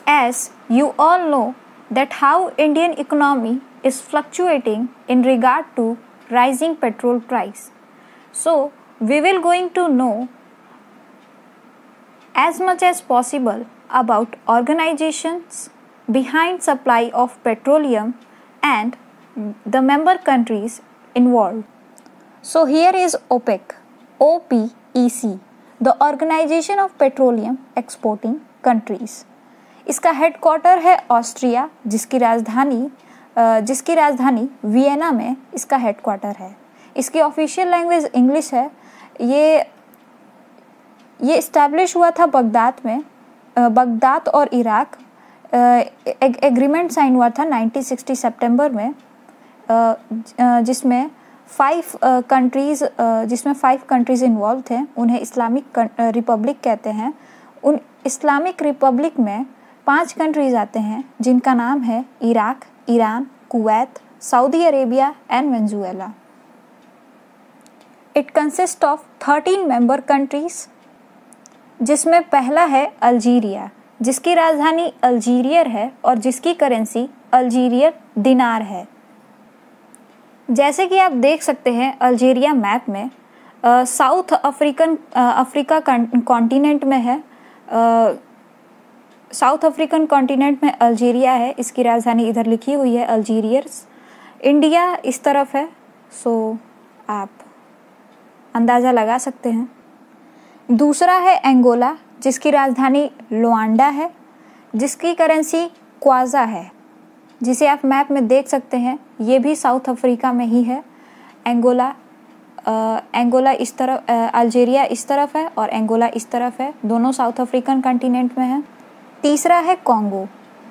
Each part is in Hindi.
as you all know that how Indian economy is fluctuating in regard to rising petrol price. So we will going to know as much as possible about organizations behind supply of petroleum and the member countries involved. So here is OPEC, OPEC, the Organization of Petroleum Exporting Countries. इसका हेडक्वार्टर है ऑस्ट्रिया, जिसकी राजधानी वियना में इसका हेडक्वार्टर है। इसकी ऑफिशियल लैंग्वेज इंग्लिश है। ये इस्टेब्लिश हुआ था बगदाद और इराक। एग्रीमेंट साइन हुआ था 1960 सितंबर में, जिसमें 5 कंट्रीज़ इन्वॉल्व थे। उन्हें इस्लामिक रिपब्लिक कहते हैं। उन इस्लामिक रिपब्लिक में 5 कंट्रीज़ आते हैं, जिनका नाम है Iraq, Iran, Kuwait, Saudi Arabia and Venezuela. It consist of 13 member countries, जिसमें पहला है अल्जीरिया, जिसकी राजधानी अल्जीरियर है और जिसकी करेंसी अल्जीरियर दिनार है। जैसे कि आप देख सकते हैं अल्जीरिया मैप में साउथ अफ्रीका कॉन्टिनेंट में है। साउथ अफ्रीकन कॉन्टिनेंट में अल्जीरिया है। इसकी राजधानी इधर लिखी हुई है अल्जीरियर्स। इंडिया इस तरफ है, सो आप अंदाज़ा लगा सकते हैं। दूसरा है एंगोला, जिसकी राजधानी लुआंडा है, जिसकी करेंसी क्वाजा है, जिसे आप मैप में देख सकते हैं। ये भी साउथ अफ्रीका में ही है। एंगोला इस तरफ, अल्जीरिया इस तरफ है और एंगोला इस तरफ है। दोनों साउथ अफ्रीकन कॉन्टिनेंट में है। तीसरा है कॉन्गो,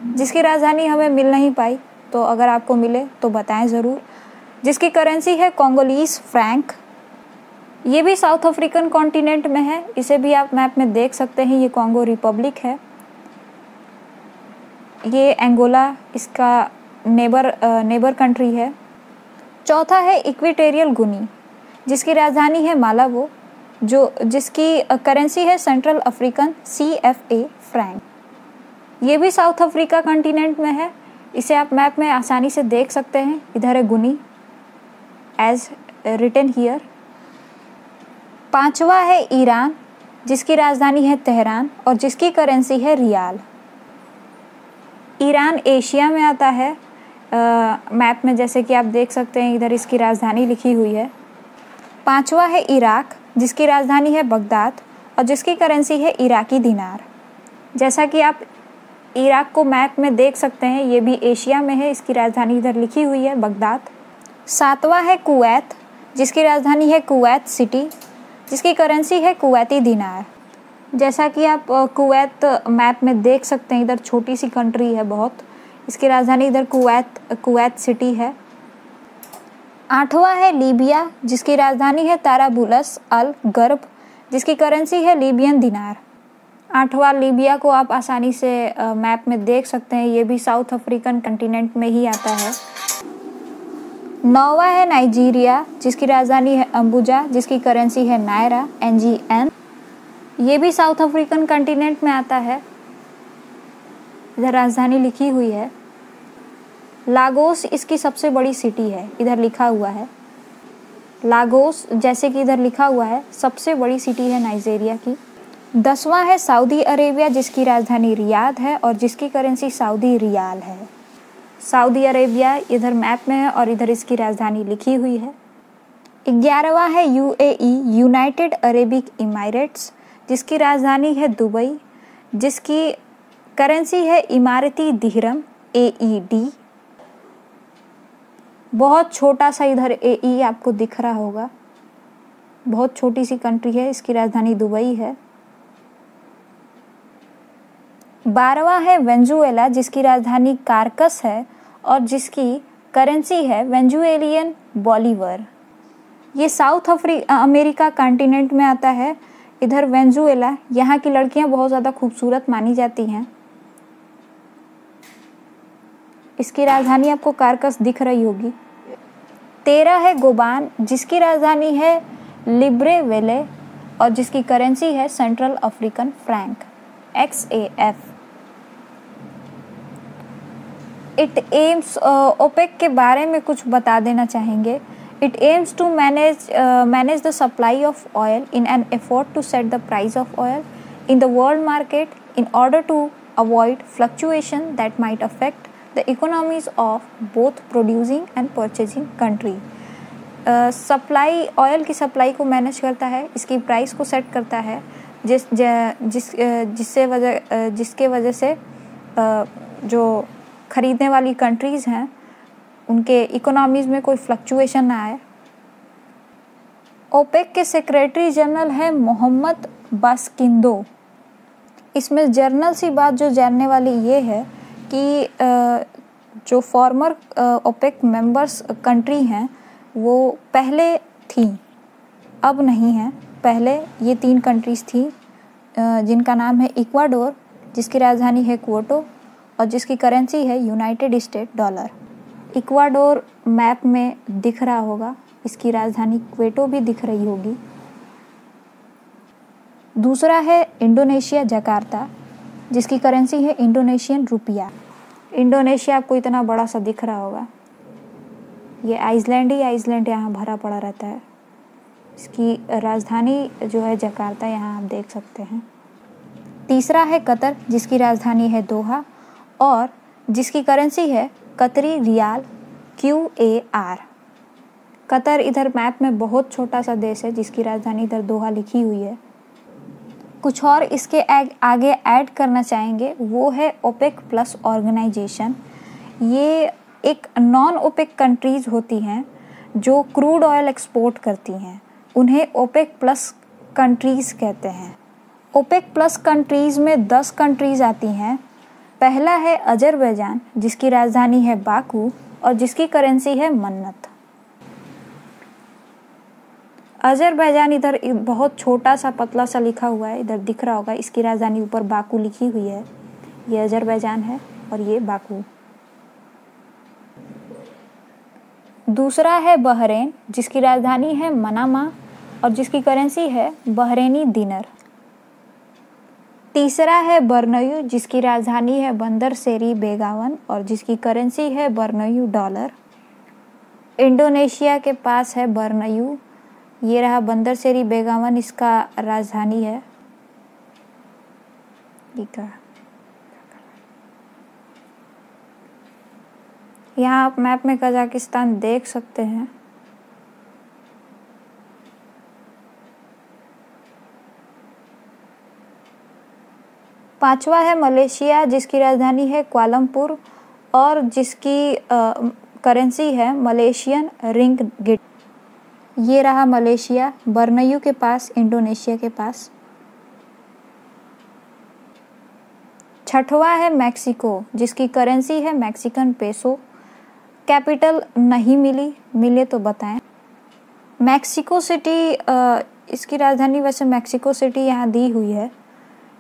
जिसकी राजधानी हमें मिल नहीं पाई, तो अगर आपको मिले तो बताएं ज़रूर, जिसकी करेंसी है कोंगोलीज फ्रैंक। ये भी साउथ अफ्रीकन कॉन्टिनेंट में है। इसे भी आप मैप में देख सकते हैं। ये कॉन्गो रिपब्लिक है। ये एंगोला इसका नेबर कंट्री है। चौथा है इक्वेटोरियल गुनी, जिसकी राजधानी है मालाबो, जिसकी करेंसी है सेंट्रल अफ्रीकन CFA फ्रैंक। ये भी साउथ अफ्रीका कॉन्टिनेंट में है। इसे आप मैप में आसानी से देख सकते हैं। इधर है गुनी एज रिटन हियर। पांचवा है ईरान, जिसकी राजधानी है तेहरान और जिसकी करेंसी है रियाल। ईरान एशिया में आता है मैप में, जैसे कि आप देख सकते हैं। इधर इसकी राजधानी लिखी हुई है। पांचवा है इराक, जिसकी राजधानी है बगदाद और जिसकी करेंसी है इराकी दिनार। जैसा कि आप इराक को मैप में देख सकते हैं, ये भी एशिया में है। इसकी राजधानी इधर लिखी हुई है बगदाद। सातवां है कुवैत, जिसकी राजधानी है कुवैत सिटी, जिसकी करेंसी है कुवैती दिनार। जैसा कि आप कुवैत मैप में देख सकते हैं, इधर छोटी सी कंट्री है बहुत। इसकी राजधानी इधर कुवैत सिटी है। आठवां है लीबिया, जिसकी राजधानी है ताराबुलस अल गर्ब, जिसकी करेंसी है लीबियन दिनार। आठवां लीबिया को आप आसानी से मैप में देख सकते हैं। ये भी साउथ अफ्रीकन कॉन्टिनेंट में ही आता है। नौवां है नाइजीरिया, जिसकी राजधानी है अम्बुजा, जिसकी करेंसी है नायरा NGN। ये भी साउथ अफ्रीकन कॉन्टिनेंट में आता है। इधर राजधानी लिखी हुई है। लागोस इसकी सबसे बड़ी सिटी है। इधर लिखा हुआ है लागोस, जैसे कि इधर लिखा हुआ है, सबसे बड़ी सिटी है नाइजीरिया की। 10वां है सऊदी अरेबिया, जिसकी राजधानी रियाद है और जिसकी करेंसी सऊदी रियाल है। सऊदी अरेबिया इधर मैप में है और इधर इसकी राजधानी लिखी हुई है। 11वां है UAE, यूनाइटेड अरेबिक इमारेट्स, जिसकी राजधानी है दुबई, जिसकी करेंसी है इमारती दिहरम AED। बहुत छोटा सा इधर AE आपको दिख रहा होगा। बहुत छोटी सी कंट्री है। इसकी राजधानी दुबई है। 12वां है वेनेजुएला, जिसकी राजधानी कारकस है और जिसकी करेंसी है वेनेजुएलियन बॉलीवर। ये साउथ अमेरिका कॉन्टिनेंट में आता है। इधर वेनेजुएला, यहाँ की लड़कियाँ बहुत ज़्यादा खूबसूरत मानी जाती हैं। इसकी राजधानी आपको कारकस दिख रही होगी। 13 है गोबान, जिसकी राजधानी है लिब्रेवेले और जिसकी करेंसी है central African franc XAF। It aims OPEC के बारे में कुछ बता देना चाहेंगे। It aims to manage the supply of oil in an effort to set the price of oil in the world market in order to avoid fluctuation that might affect the economies of both producing and purchasing country. Supply, oil की सप्लाई को मैनेज करता है, इसकी प्राइस को सेट करता है, जिसके वजह से जो ख़रीदने वाली कंट्रीज़ हैं उनके इकोनॉमीज़ में कोई फ्लक्चुएशन ना आए। ओपेक के सेक्रेटरी जनरल है मोहम्मद बास्किंदो। इसमें जर्नल सी बात जो जानने वाली ये है कि जो फॉर्मर ओपेक मेंबर्स कंट्री हैं वो पहले थी, अब नहीं है। पहले ये 3 कंट्रीज़ थी जिनका नाम है इक्वाडोर, जिसकी राजधानी है क्योटो और जिसकी करेंसी है United state dollar. Ecuador map में दिख रहा होगा, इसकी राजधानी क्योटो भी दिख रही होगी। दूसरा है इंडोनेशिया जकार्ता, जिसकी करेंसी है इंडोनेशियन रुपया। इंडोनेशिया आपको इतना बड़ा सा दिख रहा होगा, ये आइसलैंड ही आइसलैंड यहाँ भरा पड़ा रहता है। इसकी राजधानी जो है जकार्ता, यहाँ आप देख सकते हैं। तीसरा है कतर, जिसकी राजधानी है दोहा और जिसकी करेंसी है कतरी रियाल QAR। कतर इधर मैप में बहुत छोटा सा देश है जिसकी राजधानी इधर दोहा लिखी हुई है। कुछ और इसके आगे ऐड करना चाहेंगे, वो है ओपेक प्लस ऑर्गेनाइजेशन। ये एक नॉन ओपेक कंट्रीज़ होती हैं जो क्रूड ऑयल एक्सपोर्ट करती हैं, उन्हें ओपेक प्लस कंट्रीज़ कहते हैं। ओपेक प्लस कंट्रीज़ में 10 कंट्रीज़ आती हैं। पहला है अजरबैजान, जिसकी राजधानी है बाकू और जिसकी करेंसी है मन्नत। अजरबैजान इधर बहुत छोटा सा पतला सा लिखा हुआ है, इधर दिख रहा होगा, इसकी राजधानी ऊपर बाकू लिखी हुई है। ये अजरबैजान है और ये बाकू। दूसरा है बहरेन, जिसकी राजधानी है मनामा और जिसकी करेंसी है बहरेनी दिनर। तीसरा है बर्नयू, जिसकी राजधानी है बंदर सेरी बेगावन और जिसकी करेंसी है बर्नयू डॉलर। इंडोनेशिया के पास है बर्नयू, ये रहा बंदर सेरी बेगावन, इसका राजधानी है। यहाँ आप मैप में कजाकिस्तान देख सकते हैं। पांचवा है मलेशिया, जिसकी राजधानी है क्वालमपुर और जिसकी करेंसी है मलेशियन रिंगिट। ये रहा मलेशिया, बर्नयू के पास, इंडोनेशिया के पास। छठवा है मैक्सिको, जिसकी करेंसी है मैक्सिकन पेसो। कैपिटल नहीं मिले तो बताएं। मैक्सिको सिटी, इसकी राजधानी वैसे मैक्सिको सिटी यहाँ दी हुई है।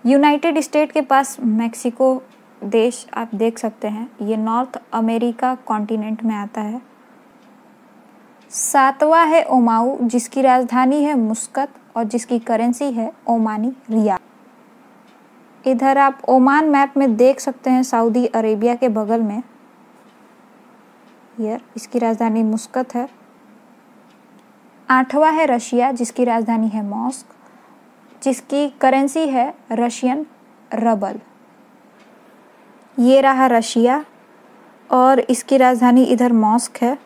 यूनाइटेड स्टेट के पास मैक्सिको देश आप देख सकते हैं, ये नॉर्थ अमेरिका कॉन्टिनेंट में आता है। सातवां है ओमाऊ, जिसकी राजधानी है मुस्कत और जिसकी करेंसी है ओमानी रियाल। इधर आप ओमान मैप में देख सकते हैं, सऊदी अरेबिया के बगल में। इसकी राजधानी मुस्कत है। आठवां है रशिया, जिसकी राजधानी है मॉस्को, जिसकी करेंसी है रशियन रबल। ये रहा रशिया और इसकी राजधानी इधर मॉस्को है।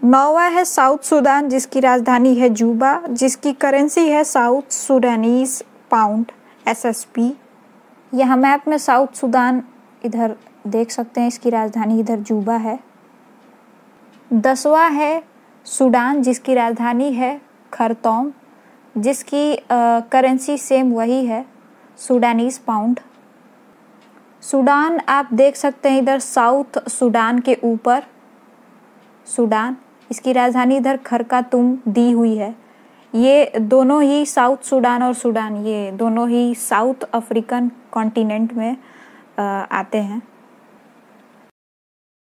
नौवां है साउथ सूडान, जिसकी राजधानी है जूबा, जिसकी करेंसी है साउथ सूडानीज पाउंड SSP। यहाँ मैप में साउथ सूडान इधर देख सकते हैं, इसकी राजधानी इधर जूबा है। 10वां है सूडान, जिसकी राजधानी है खरतौम, जिसकी करेंसी सेम वही है सूडानीज पाउंड। सूडान आप देख सकते हैं इधर साउथ सूडान के ऊपर सूडान, इसकी राजधानी इधर खरकातुम दी हुई है। ये दोनों ही साउथ सूडान और सूडान, ये दोनों ही साउथ अफ्रीकन कॉन्टिनेंट में आते हैं।